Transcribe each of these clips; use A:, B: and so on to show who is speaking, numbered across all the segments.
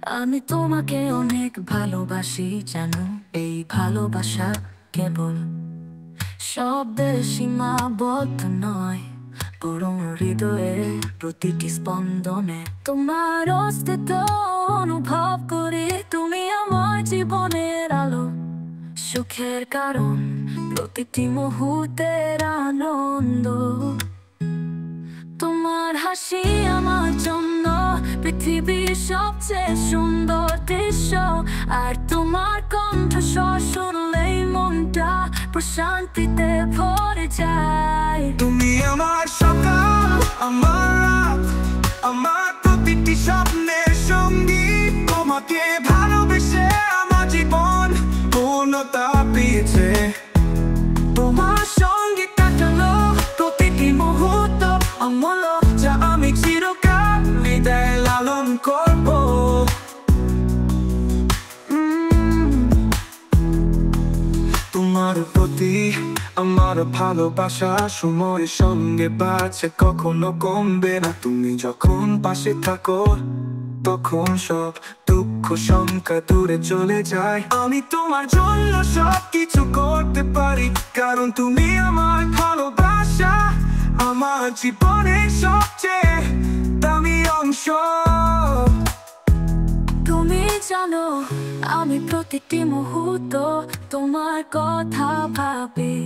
A: আমি তোমাকে অনেক ভালোবাসি জানো, এই ভালোবাসা কেবল শব্দে সীমাবদ্ধ নয়, বরং হৃদয়ের প্রতিটি স্পন্দনে তোমার অস্তিত্ব অনুভব করি। তুমি আমার জীবনের আলো, সুখের কারণ, প্রতিটি মুহূর্তের আনন্দ। তোমার হাসি আমার জন্য পৃথিবীর সবচেয়ে সুন্দর দৃশ্য, আর তোমার কণ্ঠস্বর শুনলেই মনটা প্রশান্তিতে ভরে যায়।
B: তুমি আমার সকাল, আমার রাত, আমার প্রতিটি স্বপ্নের সঙ্গী। তোমাকে ভালোবেসে আমার জীবন পূর্ণতা পেয়েছে। তোমার সঙ্গে কাটানো প্রতিটি মুহূর্ত অমূল্য, যা আমি চিরকাল হৃদয়ে লালন করব। তোমার প্রতি আমার ভালোবাসা সময়ের সঙ্গে বাড়ছে, কখনো কমবে না। তুমি যখন পাশে থাকো তখন সব দুঃখ শঙ্কা দূরে চলে যায়। আমি তোমার জন্য সব কিছু করতে পারি, কারণ তুমি আমার ভালোবাসা, আমার জীবনের সবচেয়ে দামি অংশ।
A: তুমি জানো আমি প্রতিটি মুহূর্ত তোমার কথা ভাবি,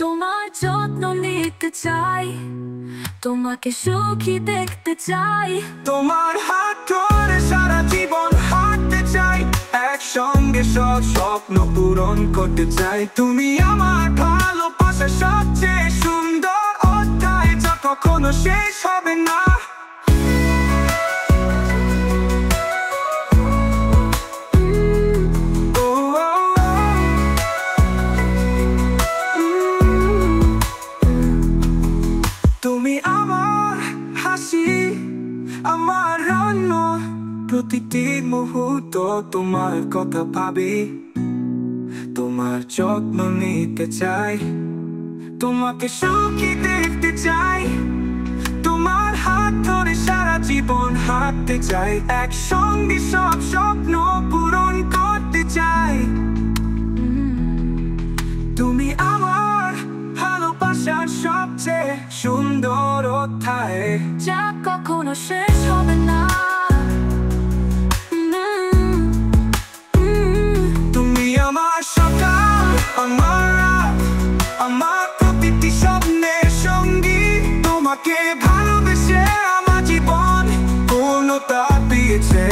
A: তোমার যত্ন নিতে চাই, তোমাকে সুখী দেখতে চাই।
B: তোমার হাত ধরে সারা জীবন হাঁটতে চাই, একসঙ্গে সব স্বপ্ন পূরণ করতে চাই। তুমি আমার ভালোবাসার সবচেয়ে সুন্দর অধ্যায়, যা কখনো শেষ হবে না। তুমি আমার হাসি, আমার রান্না, প্রতিটি মুহূর্ত তোমার কথা ভাবি। তোমার যত্ন নিতে চাই, তোমাকে সুখী দেখতে চাই। তোমার হাত ধরে সারা জীবন হাঁটতে চাই, একসঙ্গে সব স্বপ্ন পূরণ করতে চাই। তুমি আমার ভালোবাসার সবচেয়ে সুন্দর অধ্যায়,
A: যা কখনো শেষ হবে না।
B: তুমি আমার সকাল, আমার রাত, আমার প্রতিটি স্বপ্নের সঙ্গী। তোমাকে ভালোবেসে আমার জীবন পূর্ণতা পেয়েছে।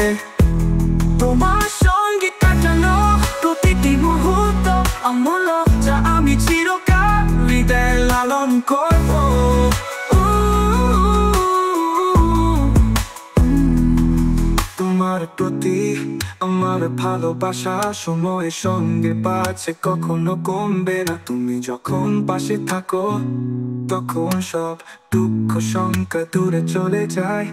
A: তোমার সঙ্গে কাটানো প্রতিটি মুহূর্ত অমূল্য,
B: যা আমি চিরকাল হৃদয়ে লালন করব। তোমার প্রতি আমার ভালোবাসা সময়ের সঙ্গে বাড়ছে, কখনো কমবে না। তুমি যখন পাশে থাকো তখন সব দুঃখ শঙ্কা দূরে চলে যায়।